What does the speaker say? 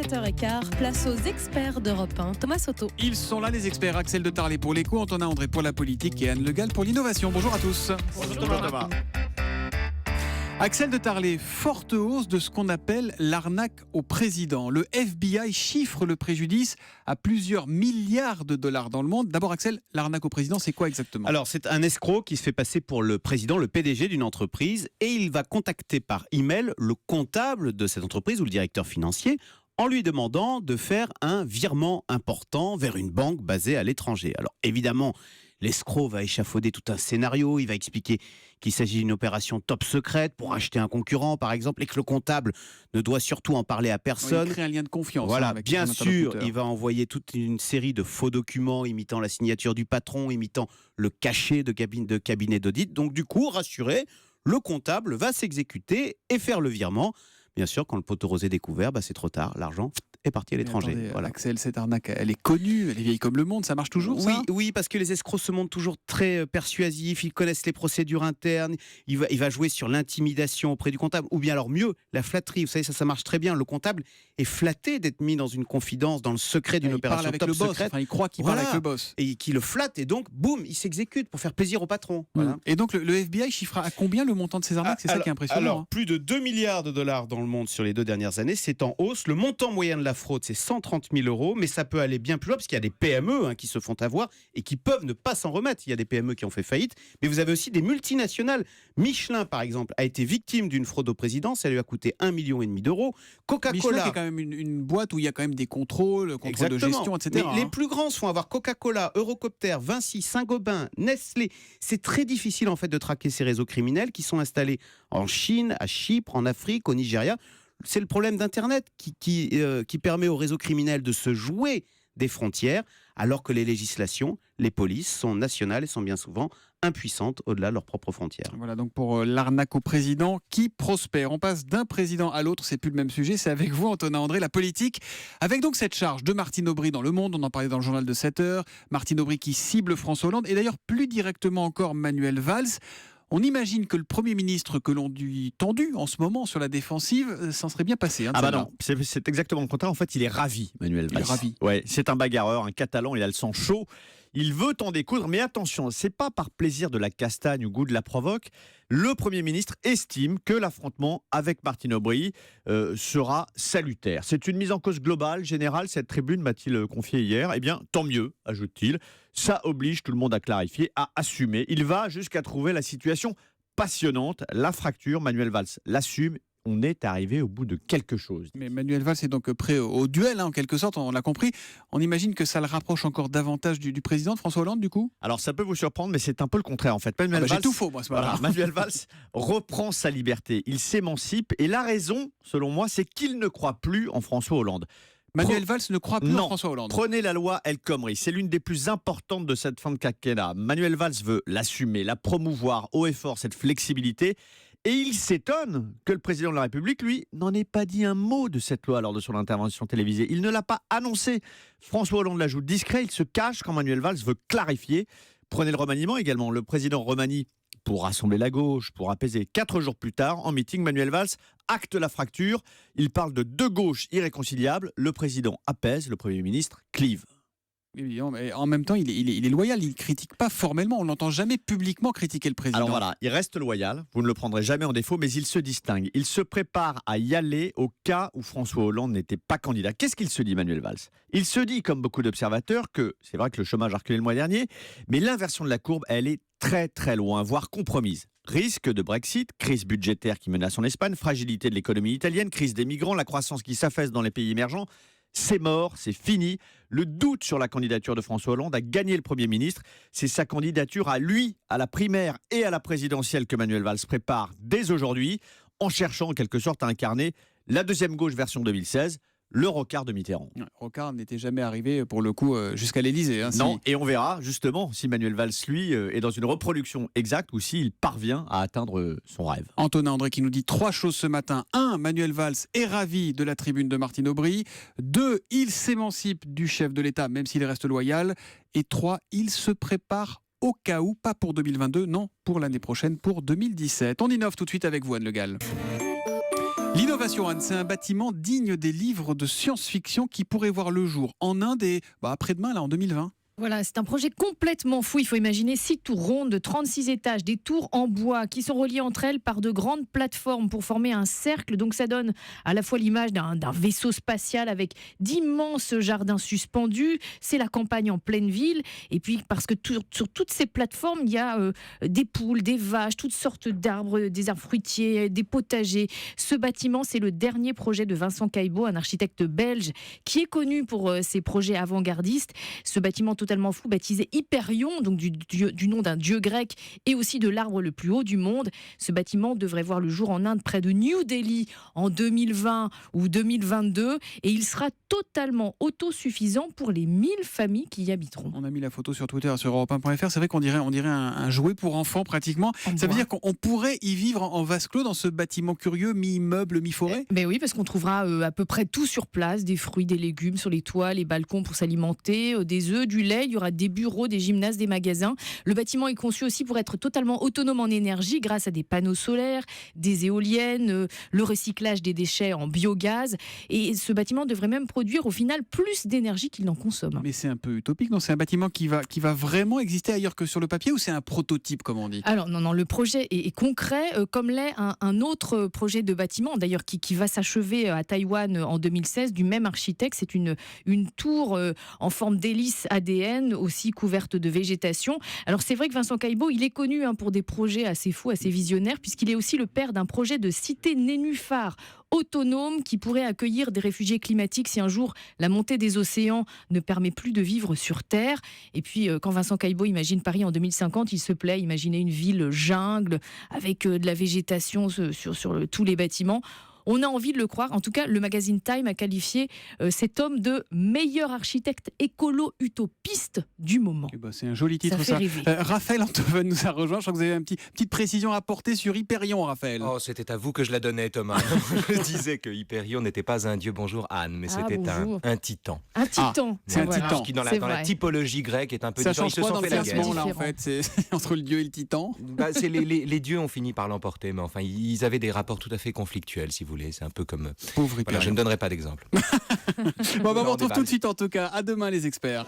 7h15, place aux experts d'Europe 1. Thomas Soto. Ils sont là les experts, Axel de Tarlet pour l'écho, Antonin André pour la politique et Anne Le Gall pour l'innovation. Bonjour à tous. Bonjour Thomas. Axel de Tarlet, forte hausse de ce qu'on appelle l'arnaque au président. Le FBI chiffre le préjudice à plusieurs milliards de dollars dans le monde. D'abord Axel, l'arnaque au président, c'est quoi exactement ? Alors c'est un escroc qui se fait passer pour le président, le PDG d'une entreprise, et il va contacter par email le comptable de cette entreprise ou le directeur financier en lui demandant de faire un virement important vers une banque basée à l'étranger. Alors évidemment, l'escroc va échafauder tout un scénario, il va expliquer qu'il s'agit d'une opération top secrète pour acheter un concurrent par exemple, et que le comptable ne doit surtout en parler à personne. Il crée un lien de confiance. Voilà, avec bien son sûr, interlocuteur. il va envoyer toute une série de faux documents imitant la signature du patron, imitant le cachet de cabinet d'audit. Donc du coup, rassuré, le comptable va s'exécuter et faire le virement. Bien sûr, quand le poteau rosé est découvert, c'est trop tard, l'argent est parti à Mais l'étranger. attendez, Voilà. Axel, cette arnaque, elle est connue, elle est vieille comme le monde, ça marche toujours ça ? Oui, parce que les escrocs se montrent toujours très persuasifs, ils connaissent les procédures internes, il va jouer sur l'intimidation auprès du comptable, ou bien alors mieux, la flatterie. Vous savez, ça marche très bien. Le comptable est flatté d'être mis dans une confidence, dans le secret d'une Il parle opération avec top le boss, secrète. enfin, il croit qu'il Voilà. parle avec le boss. Et qui le flatte, et donc, boum, il s'exécute pour faire plaisir au patron. Voilà. Et donc le FBI chiffre à combien le montant de ces arnaques ? C'est ça qui est impressionnant. Alors, plus de 2 milliards de dollars dans le monde sur les 2 dernières années, c'est en hausse. Le montant moyen de la fraude, c'est 130 000 euros, mais ça peut aller bien plus loin, parce qu'il y a des PME qui se font avoir et qui peuvent ne pas s'en remettre. Il y a des PME qui ont fait faillite, mais vous avez aussi des multinationales. Michelin, par exemple, a été victime d'une fraude au président, ça lui a coûté 1,5 million d'euros. Michelin, Coca-Cola... qui est quand même une boîte où il y a quand même des contrôles de gestion, etc. Mais les plus grands se font avoir. Coca-Cola, Eurocopter, Vinci, Saint-Gobain, Nestlé. C'est très difficile en fait de traquer ces réseaux criminels qui sont installés en Chine, à Chypre, en Afrique, au Nigeria. C'est le problème d'Internet qui permet aux réseaux criminels de se jouer des frontières, alors que les législations, les polices sont nationales et sont bien souvent impuissantes au-delà de leurs propres frontières. Voilà donc pour l'arnaque au président qui prospère. On passe d'un président à l'autre, c'est plus le même sujet, c'est avec vous Antonin André, la politique, avec donc cette charge de Martine Aubry dans Le Monde, on en parlait dans le journal de 7h, Martine Aubry qui cible François Hollande et d'ailleurs plus directement encore Manuel Valls. On imagine que le Premier ministre que l'on lui tendu en ce moment sur la défensive, s'en serait bien passé. Ah bah non, c'est exactement le contraire. En fait, il est ravi, Manuel Valls. Il est ravi. Ouais, c'est un bagarreur, un Catalan, il a le sang chaud. Il veut en découdre, mais attention, c'est pas par plaisir de la castagne ou goût de la provoque. Le Premier ministre estime que l'affrontement avec Martine Aubry sera salutaire. C'est une mise en cause globale, générale, cette tribune m'a-t-il confié hier. Eh bien, tant mieux, ajoute-t-il. Ça oblige tout le monde à clarifier, à assumer. Il va jusqu'à trouver la situation passionnante. La fracture, Manuel Valls l'assume. On est arrivé au bout de quelque chose. Mais Manuel Valls est donc prêt au duel, en quelque sorte, on l'a compris. On imagine que ça le rapproche encore davantage du président, de François Hollande, du coup ? Alors ça peut vous surprendre, mais c'est un peu le contraire en fait. Manuel J'ai Valls, tout faux, moi, ce matin. Manuel Valls reprend sa liberté, il s'émancipe, et la raison, selon moi, c'est qu'il ne croit plus en François Hollande. Manuel Valls ne croit plus en Non. François Hollande. Prenez la loi El Khomri, c'est l'une des plus importantes de cette fin de quinquennat. Manuel Valls veut l'assumer, la promouvoir haut et fort, cette flexibilité. Et il s'étonne que le président de la République, lui, n'en ait pas dit un mot de cette loi lors de son intervention télévisée. Il ne l'a pas annoncé. François Hollande l'ajoute discret, il se cache quand Manuel Valls veut clarifier. Prenez le remaniement également. Le président remanie pour rassembler la gauche, pour apaiser. 4 jours plus tard, en meeting, Manuel Valls acte la fracture. Il parle de deux gauches irréconciliables. Le président apaise, le Premier ministre clive. Évidemment, mais en même temps, il est loyal, il ne critique pas formellement, on n'entend jamais publiquement critiquer le président. Alors voilà, il reste loyal, vous ne le prendrez jamais en défaut, mais il se distingue. Il se prépare à y aller au cas où François Hollande n'était pas candidat. Qu'est-ce qu'il se dit, Manuel Valls ? Il se dit, comme beaucoup d'observateurs, que c'est vrai que le chômage a reculé le mois dernier, mais l'inversion de la courbe, elle est très très loin, voire compromise. Risque de Brexit, crise budgétaire qui menace en Espagne, fragilité de l'économie italienne, crise des migrants, la croissance qui s'affaisse dans les pays émergents. C'est mort, c'est fini. Le doute sur la candidature de François Hollande a gagné le Premier ministre. C'est sa candidature à lui, à la primaire et à la présidentielle que Manuel Valls prépare dès aujourd'hui, en cherchant en quelque sorte à incarner la deuxième gauche version 2016, le Rocard de Mitterrand. Rocard n'était jamais arrivé, pour le coup, jusqu'à l'Élysée. Non, et on verra justement si Manuel Valls, lui, est dans une reproduction exacte ou s'il parvient à atteindre son rêve. Antonin André qui nous dit 3 choses ce matin. 1, Manuel Valls est ravi de la tribune de Martine Aubry. 2, il s'émancipe du chef de l'État, même s'il reste loyal. Et 3, il se prépare au cas où, pas pour 2022, non, pour l'année prochaine, pour 2017. On innove tout de suite avec vous, Anne Le Gall. L'innovation, Anne, c'est un bâtiment digne des livres de science-fiction qui pourrait voir le jour en Inde et après-demain, là, en 2020. Voilà, c'est un projet complètement fou. Il faut imaginer 6 tours rondes de 36 étages, des tours en bois qui sont reliées entre elles par de grandes plateformes pour former un cercle. Donc ça donne à la fois l'image d'un vaisseau spatial avec d'immenses jardins suspendus. C'est la campagne en pleine ville. Et puis parce que sur toutes ces plateformes, il y a des poules, des vaches, toutes sortes d'arbres, des arbres fruitiers, des potagers. Ce bâtiment, c'est le dernier projet de Vincent Caillebotte, un architecte belge qui est connu pour ses projets avant-gardistes. Ce bâtiment totalement fou, baptisé Hyperion, donc du nom d'un dieu grec et aussi de l'arbre le plus haut du monde. Ce bâtiment devrait voir le jour en Inde, près de New Delhi, en 2020 ou 2022, et il sera totalement autosuffisant pour les 1000 familles qui y habiteront. On a mis la photo sur Twitter, sur europe1.fr. C'est vrai qu'on dirait un jouet pour enfants pratiquement. Ça veut dire qu'on pourrait y vivre en vase clos dans ce bâtiment curieux, mi-immeuble, mi-forêt. Ben oui, parce qu'on trouvera à peu près tout sur place, des fruits, des légumes sur les toits, les balcons pour s'alimenter, des œufs, du lait. Il y aura des bureaux, des gymnases, des magasins. Le bâtiment est conçu aussi pour être totalement autonome en énergie grâce à des panneaux solaires, des éoliennes, le recyclage des déchets en biogaz. Et ce bâtiment devrait même produire au final plus d'énergie qu'il n'en consomme. Mais c'est un peu utopique, non? C'est un bâtiment qui va vraiment exister ailleurs que sur le papier, ou c'est un prototype, comme on dit? Alors non, le projet est concret, comme l'est un autre projet de bâtiment, d'ailleurs qui va s'achever à Taïwan en 2016, du même architecte. C'est une tour en forme d'hélice ADN, aussi couverte de végétation. Alors c'est vrai que Vincent Caillebotte, il est connu pour des projets assez fous, assez visionnaires, puisqu'il est aussi le père d'un projet de cité nénuphar autonome qui pourrait accueillir des réfugiés climatiques si un jour la montée des océans ne permet plus de vivre sur Terre. Et puis quand Vincent Caillebotte imagine Paris en 2050, il se plaît à imaginer une ville jungle avec de la végétation sur tous les bâtiments. On a envie de le croire. En tout cas, le magazine Time a qualifié cet homme de meilleur architecte écolo-utopiste du moment. C'est un joli titre, ça. Raphaël Antoven nous a rejoint. Je crois que vous avez une petite précision à apporter sur Hyperion, Raphaël. Oh, c'était à vous que je la donnais, Thomas. Je disais que Hyperion n'était pas un dieu, bonjour Anne, mais c'était un titan. Un titan. C'est un titan qui, dans la typologie grecque, est un peu ça différent. Change quoi dans le classement, là, en fait? C'est entre le dieu et le titan. Les dieux ont fini par l'emporter, mais enfin, ils avaient des rapports tout à fait conflictuels, si vous voulez. C'est un peu comme... Pauvre Hyperion. Voilà, je ne donnerai pas d'exemple. On va retrouver tout de suite, en tout cas. À demain, les experts.